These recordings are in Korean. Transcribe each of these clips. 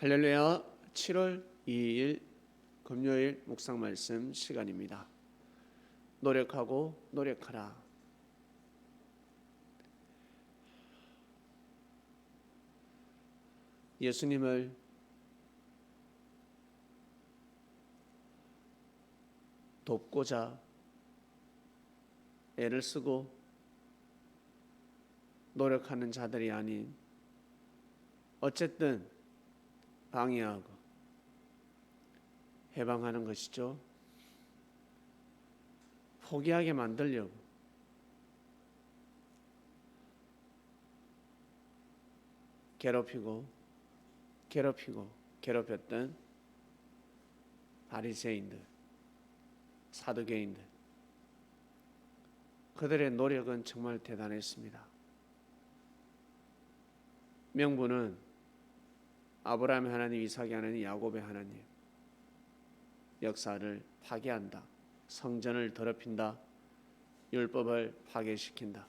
할렐루야. 7월 2일 금요일 묵상 말씀 시간입니다. 노력하고 노력하라. 예수님을 돕고자 애를 쓰고 노력하는 자들이 아닌 어쨌든 방해하고 해방하는 것이죠. 포기하게 만들려고 괴롭혔던 바리새인들, 사두개인들, 그들의 노력은 정말 대단했습니다. 명분은 아브라함의 하나님, 이삭의 하나님, 야곱의 하나님. 역사를 파괴한다. 성전을 더럽힌다. 율법을 파괴시킨다.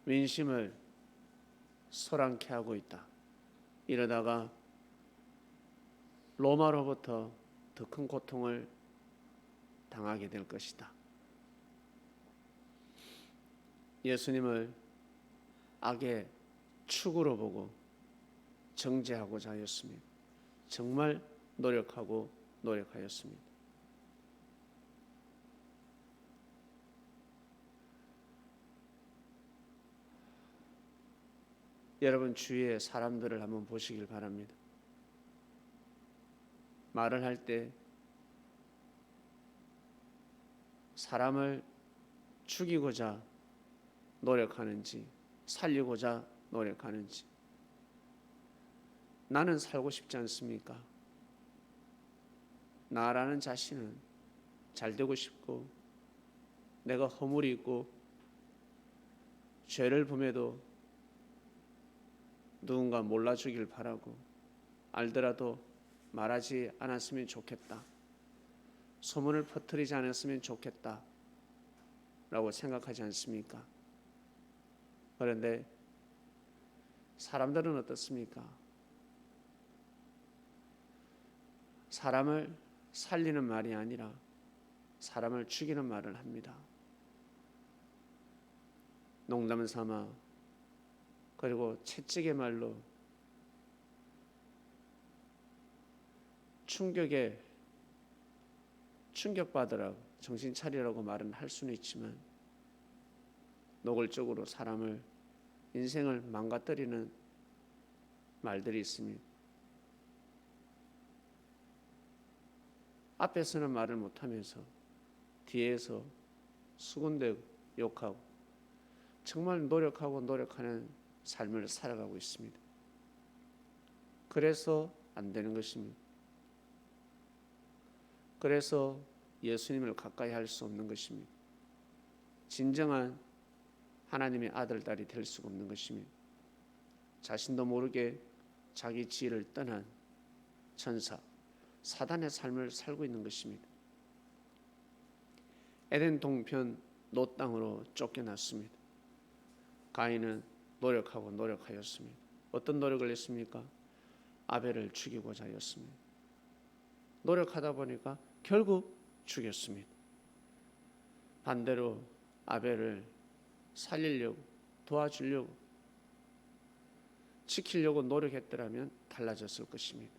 민심을 소란케 하고 있다. 이러다가 로마로부터 더 큰 고통을 당하게 될 것이다. 예수님을 악의 축으로 보고 정죄하고자 하였습니다. 정말 노력하였습니다. 여러분 주위의 사람들을 한번 보시길 바랍니다. 말을 할 때 사람을 죽이고자 노력하는지 살리고자 노력하는지. 나는 살고 싶지 않습니까? 나라는 자신은 잘 되고 싶고 내가 허물이 있고 죄를 범해도 누군가 몰라주길 바라고 알더라도 말하지 않았으면 좋겠다. 소문을 퍼뜨리지 않았으면 좋겠다 라고 생각하지 않습니까? 그런데 사람들은 어떻습니까? 사람을 살리는 말이 아니라 사람을 죽이는 말을 합니다. 농담 삼아 그리고 채찍의 말로 충격받으라고 정신 차리라고 말은 할 수는 있지만 노골적으로 사람을 인생을 망가뜨리는 말들이 있습니다. 앞에서는 말을 못하면서 뒤에서 수군대고 욕하고 정말 노력하는 삶을 살아가고 있습니다. 그래서 안 되는 것입니다. 그래서 예수님을 가까이 할 수 없는 것입니다. 진정한 하나님의 아들, 딸이 될 수가 없는 것입니다. 자신도 모르게 자기 지혜를 떠난 천사, 사단의 삶을 살고 있는 것입니다. 에덴 동편 노 땅으로 쫓겨났습니다. 가인은 노력하였습니다. 어떤 노력을 했습니까? 아벨을 죽이고자 하였습니다. 노력하다 보니까 결국 죽였습니다. 반대로 아벨을 살리려고 도와주려고 지키려고 노력했더라면 달라졌을 것입니다.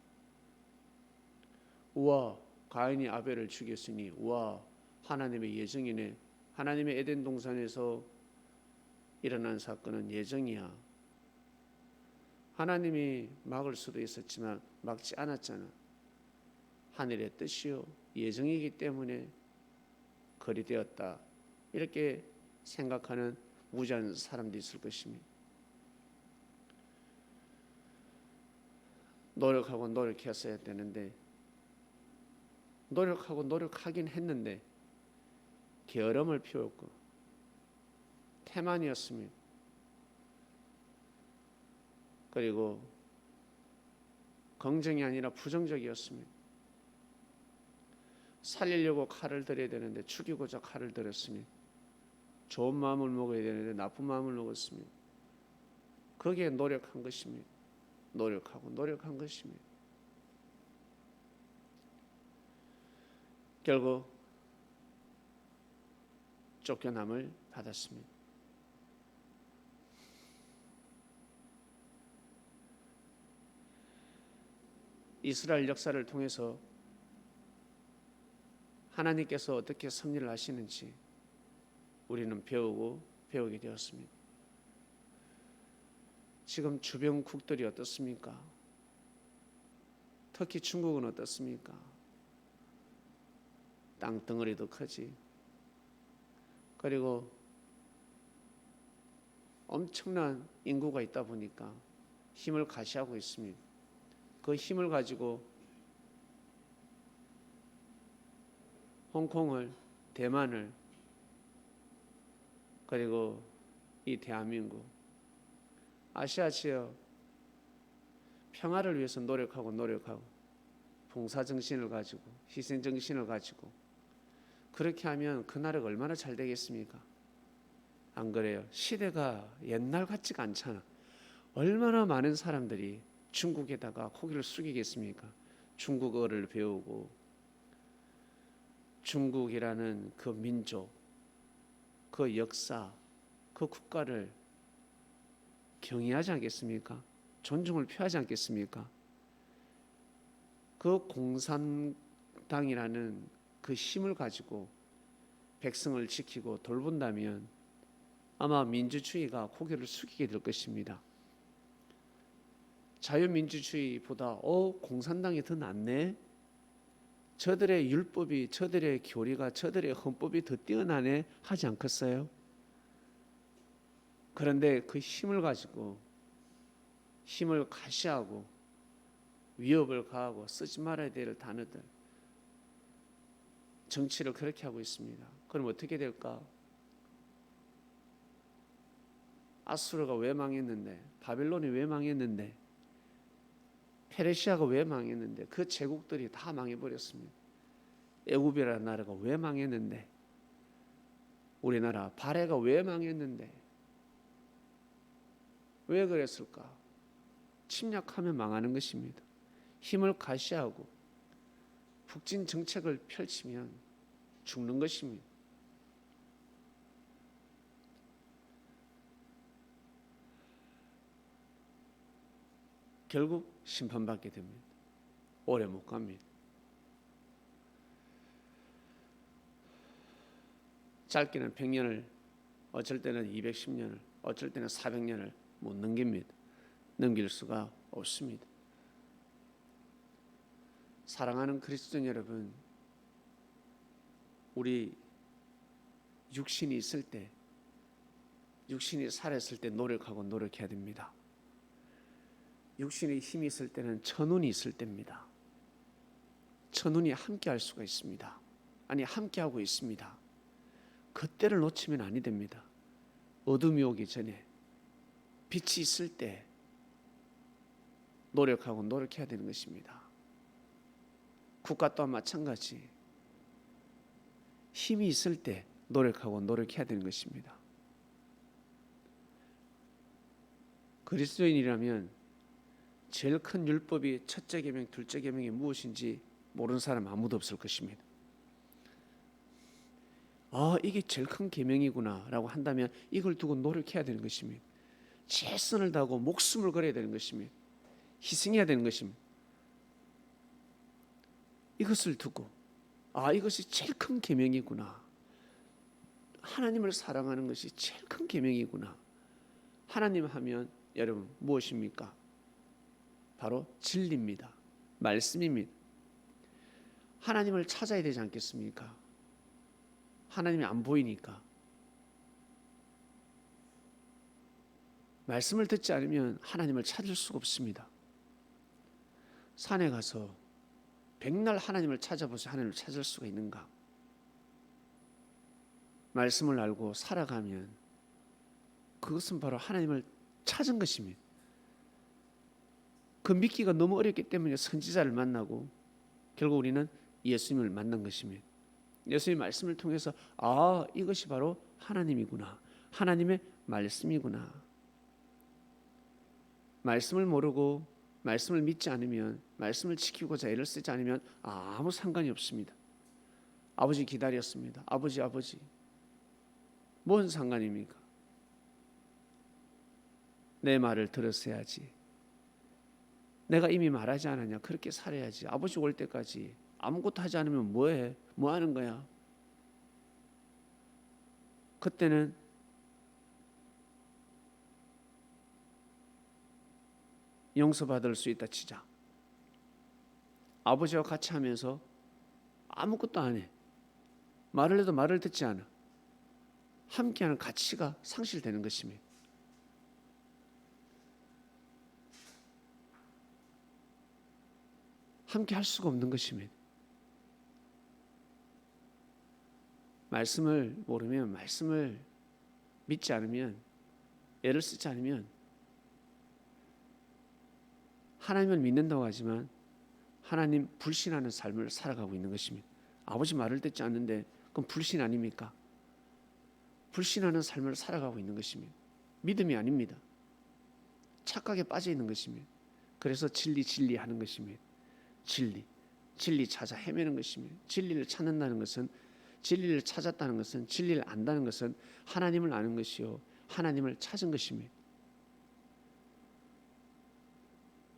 우와, 가인이 아벨을 죽였으니 우와, 하나님의 예정이네. 하나님의 에덴 동산에서 일어난 사건은 예정이야. 하나님이 막을 수도 있었지만 막지 않았잖아. 하늘의 뜻이요 예정이기 때문에 그리 되었다. 이렇게 생각하는 무지한 사람도 있을 것입니다. 노력했어야 되는데 노력하긴 했는데 게으름을 피웠고 태만이었습니다. 그리고 긍정이 아니라 부정적이었습니다. 살리려고 칼을 들여야 되는데 죽이고자 칼을 들었습니다. 좋은 마음을 먹어야 되는데 나쁜 마음을 먹었습니다. 거기에 노력한 것입니다. 노력하고 노력한 것입니다. 결국 쫓겨남을 받았습니다. 이스라엘 역사를 통해서 하나님께서 어떻게 섭리를 하시는지 우리는 배우게 되었습니다. 지금 주변국들이 어떻습니까? 특히 중국은 어떻습니까? 땅덩어리도 크지. 그리고 엄청난 인구가 있다 보니까 힘을 과시하고 있습니다. 그 힘을 가지고 홍콩을, 대만을, 그리고 이 대한민국, 아시아 지역 평화를 위해서 노력하고 봉사정신을 가지고 희생정신을 가지고 그렇게 하면 그 나라가 얼마나 잘 되겠습니까? 안 그래요? 시대가 옛날 같지가 않잖아. 얼마나 많은 사람들이 중국에다가 고개를 숙이겠습니까? 중국어를 배우고 중국이라는 그 민족, 그 역사, 그 국가를 경외하지 않겠습니까? 존중을 표하지 않겠습니까? 그 공산당이라는 그 힘을 가지고 백성을 지키고 돌본다면 아마 민주주의가 고개를 숙이게 될 것입니다. 자유민주주의보다 공산당이 더 낫네? 저들의 율법이, 저들의 교리가, 저들의 헌법이 더 뛰어나네? 하지 않겠어요? 그런데 그 힘을 가지고 힘을 과시하고 위협을 가하고 쓰지 말아야 될 단어들, 정치를 그렇게 하고 있습니다. 그럼 어떻게 될까? 아수르가 왜 망했는데, 바벨론이 왜 망했는데, 페르시아가 왜 망했는데, 그 제국들이 다 망해버렸습니다. 애굽이라는 나라가 왜 망했는데, 우리나라 발해가 왜 망했는데, 왜 그랬을까? 침략하면 망하는 것입니다. 힘을 과시하고 북진 정책을 펼치면 죽는 것입니다. 결국 심판받게 됩니다. 오래 못 갑니다. 짧게는 100년을, 어쩔 때는 210년을, 어쩔 때는 400년을 못 넘깁니다. 넘길 수가 없습니다. 사랑하는 그리스도인 여러분, 우리 육신이 있을 때, 육신이 살아있을 때 노력해야 됩니다. 육신의 힘이 있을 때는 천운이 있을 때입니다. 천운이 함께 할 수가 있습니다. 아니, 함께 하고 있습니다. 그때를 놓치면 아니 됩니다. 어둠이 오기 전에 빛이 있을 때 노력해야 되는 것입니다. 국가 또한 마찬가지. 힘이 있을 때 노력해야 되는 것입니다. 그리스도인이라면 제일 큰 율법이 첫째 계명, 둘째 계명이 무엇인지 모르는 사람 아무도 없을 것입니다. 이게 제일 큰 계명이구나라고 한다면 이걸 두고 노력해야 되는 것입니다. 최선을 다하고 목숨을 걸어야 되는 것입니다. 희생해야 되는 것입니다. 이것을 두고 이것이 제일 큰 계명이구나. 하나님을 사랑하는 것이 제일 큰 계명이구나. 하나님 하면 여러분 무엇입니까? 바로 진리입니다. 말씀입니다. 하나님을 찾아야 되지 않겠습니까? 하나님이 안 보이니까. 말씀을 듣지 않으면 하나님을 찾을 수가 없습니다. 산에 가서 백날 하나님을 찾아보세요. 하나님을 찾을 수가 있는가? 말씀을 알고 살아가면 그것은 바로 하나님을 찾은 것입니다. 그 믿기가 너무 어렵기 때문에 선지자를 만나고 결국 우리는 예수님을 만난 것입니다. 예수님의 말씀을 통해서 이것이 바로 하나님이구나. 하나님의 말씀이구나. 말씀을 모르고 말씀을 믿지 않으면, 말씀을 지키고자 애를 쓰지 않으면 아무 상관이 없습니다. 아버지 기다렸습니다. 아버지 뭔 상관입니까? 내 말을 들었어야지. 내가 이미 말하지 않았냐? 그렇게 살아야지. 아버지 올 때까지 아무것도 하지 않으면 뭐해? 뭐 하는 거야? 그때는 용서받을 수 있다 치자. 아버지와 같이 하면서 아무것도 안 해. 말을 해도 말을 듣지 않아. 함께하는 가치가 상실되는 것입니다. 함께 할 수가 없는 것입니다. 말씀을 모르면, 말씀을 믿지 않으면, 애를 쓰지 않으면 하나님을 믿는다고 하지만 하나님 불신하는 삶을 살아가고 있는 것입니다. 아버지 말을 듣지 않는데 그건 불신 아닙니까? 불신하는 삶을 살아가고 있는 것입니다. 믿음이 아닙니다. 착각에 빠져 있는 것입니다. 그래서 진리 하는 것입니다. 진리 찾아 헤매는 것입니다. 진리를 찾는다는 것은, 진리를 찾았다는 것은, 진리를 안다는 것은 하나님을 아는 것이요 하나님을 찾은 것입니다.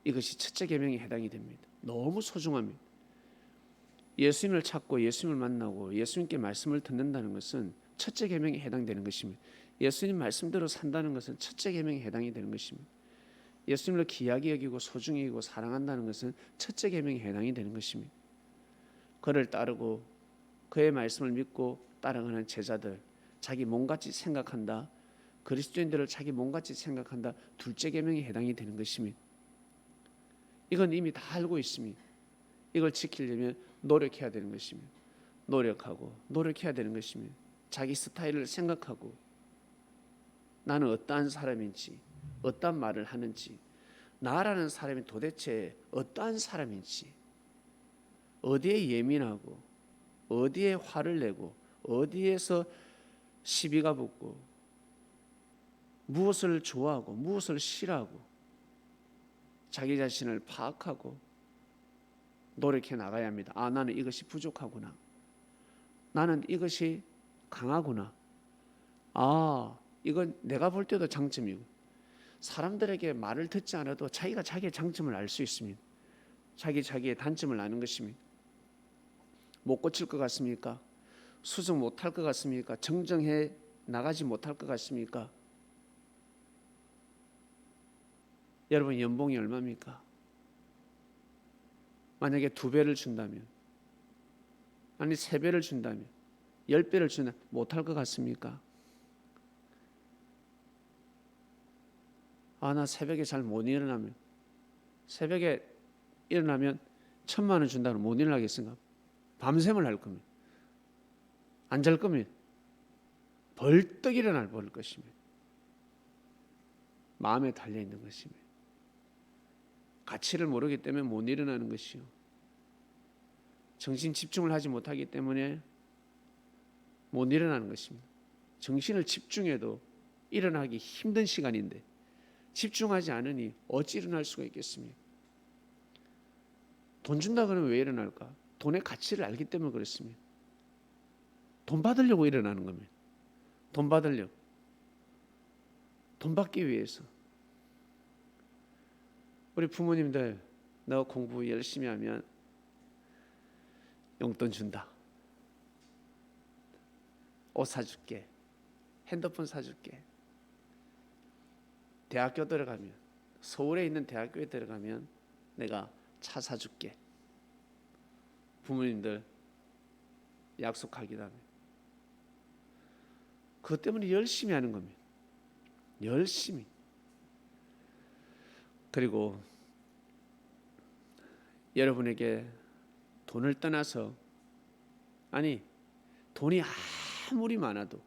이것이 첫째 계명에 해당이 됩니다. 너무 소중합니다. 예수님을 찾고 예수님을 만나고 예수님께 말씀을 듣는다는 것은 첫째 계명에 해당되는 것입니다. 예수님 말씀대로 산다는 것은 첫째 계명에 해당이 되는 것입니다. 예수님을 귀하게 여기고 소중히 여기고 사랑한다는 것은 첫째 계명에 해당이 되는 것입니다. 그를 따르고 그의 말씀을 믿고 따라가는 제자들, 자기 몸같이 생각한다, 그리스도인들을 자기 몸같이 생각한다, 둘째 계명에 해당이 되는 것입니다. 이건 이미 다 알고 있습니다. 이걸 지키려면 노력해야 되는 것입니다. 노력해야 되는 것입니다. 자기 스타일을 생각하고 나는 어떠한 사람인지, 어떠한 말을 하는지, 나라는 사람이 도대체 어떠한 사람인지, 어디에 예민하고 어디에 화를 내고 어디에서 시비가 붙고 무엇을 좋아하고 무엇을 싫어하고 자기 자신을 파악하고 노력해 나가야 합니다. 아, 나는 이것이 부족하구나. 나는 이것이 강하구나. 아, 이건 내가 볼 때도 장점이고, 사람들에게 말을 듣지 않아도 자기가 자기의 장점을 알 수 있습니다. 자기의 단점을 아는 것입니다. 못 고칠 것 같습니까? 수정 못할 것 같습니까? 정정해 나가지 못할 것 같습니까? 여러분 연봉이 얼마입니까? 만약에 2배를 준다면, 아니 3배를 준다면, 10배를 준다면 못할 것 같습니까? 아, 나 새벽에 잘 못 일어나면, 새벽에 일어나면 1,000만 원 준다면 못 일어나겠습니까? 밤샘을 할 겁니다. 안 잘 겁니다. 벌떡 일어날 것입니다. 마음에 달려 있는 것입니다. 가치를 모르기 때문에 못 일어나는 것이요, 정신 집중을 하지 못하기 때문에 못 일어나는 것입니다. 정신을 집중해도 일어나기 힘든 시간인데 집중하지 않으니 어찌 일어날 수가 있겠습니까? 돈 준다 그러면 왜 일어날까? 돈의 가치를 알기 때문에 그렇습니다. 돈 받으려고 일어나는 겁니다. 돈 받으려고, 돈 받기 위해서. 우리 부모님들, 너 공부 열심히 하면 용돈 준다, 옷 사줄게, 핸드폰 사줄게, 대학교 들어가면, 서울에 있는 대학교에 들어가면 내가 차 사줄게. 부모님들 약속하기도 합니다. 그것 때문에 열심히 하는 겁니다. 열심히. 그리고 여러분에게 돈을 떠나서, 아니 돈이 아무리 많아도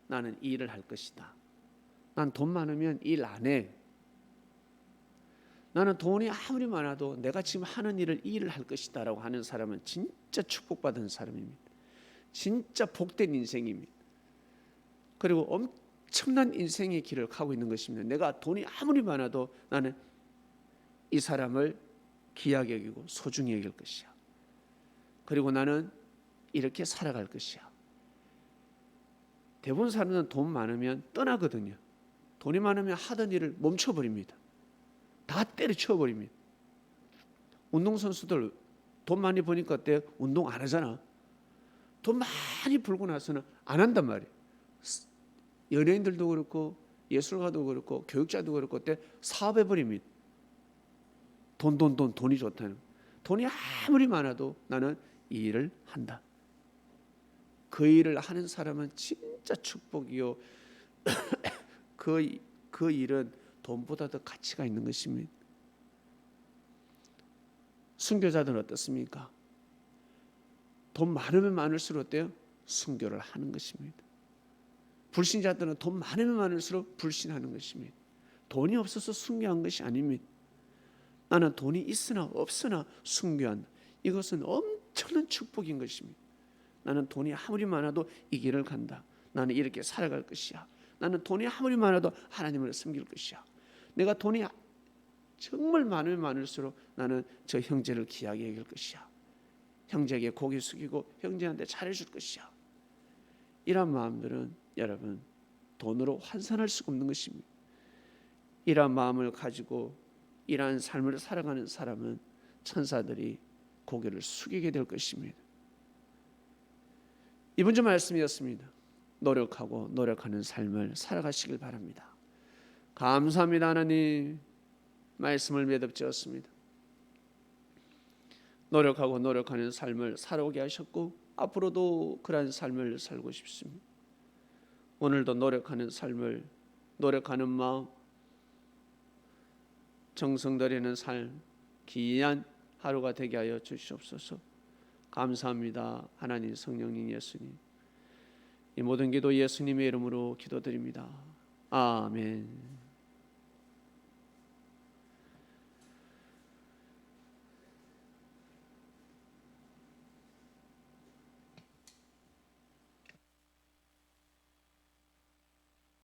나는 일을 할 것이다. 난 돈 많으면 일 안 해. 나는 돈이 아무리 많아도 내가 지금 하는 일을 할 것이다 라고 하는 사람은 진짜 축복받은 사람입니다. 진짜 복된 인생입니다. 그리고 엄청난 인생의 길을 가고 있는 것입니다. 내가 돈이 아무리 많아도 나는 이 사람을 귀하게 여기고 소중히 여길 것이야. 그리고 나는 이렇게 살아갈 것이야. 대부분 사람들은 돈 많으면 떠나거든요. 돈이 많으면 하던 일을 멈춰버립니다. 다 때려치워버립니다. 운동선수들 돈 많이 버니까 어때? 운동 안 하잖아. 돈 많이 벌고 나서는 안 한단 말이에요. 연예인들도 그렇고 예술가도 그렇고 교육자도 그렇고 어때? 사업해버립니다. 돈이 좋다는. 돈이 아무리 많아도 나는 이 일을 한다. 그 일을 하는 사람은 진짜 축복이요. 그 일은 돈보다 더 가치가 있는 것입니다. 순교자들은 어떻습니까? 돈 많으면 많을수록 어때요? 순교를 하는 것입니다. 불신자들은 돈 많으면 많을수록 불신하는 것입니다. 돈이 없어서 순교한 것이 아닙니다. 나는 돈이 있으나 없으나 순교한다. 이것은 엄청난 축복인 것입니다. 나는 돈이 아무리 많아도 이 길을 간다. 나는 이렇게 살아갈 것이야. 나는 돈이 아무리 많아도 하나님을 섬길 것이야. 내가 돈이 정말 많으면 많을수록 나는 저 형제를 귀하게 여길 것이야. 형제에게 고개 숙이고 형제한테 잘해줄 것이야. 이런 마음들은 여러분 돈으로 환산할 수가 없는 것입니다. 이런 마음을 가지고 이러한 삶을 살아가는 사람은 천사들이 고개를 숙이게 될 것입니다. 이번 주 말씀이었습니다. 노력하고 노력하는 삶을 살아가시길 바랍니다. 감사합니다. 하나님, 말씀을 매듭지었습니다. 노력하고 노력하는 삶을 살아오게 하셨고 앞으로도 그러한 삶을 살고 싶습니다. 오늘도 노력하는 삶을, 노력하는 마음, 정성 들이는 삶, 귀한 하루가 되게 하여 주시옵소서. 감사합니다. 하나님, 성령님, 예수님, 이 모든 기도 예수님의 이름으로 기도드립니다. 아멘.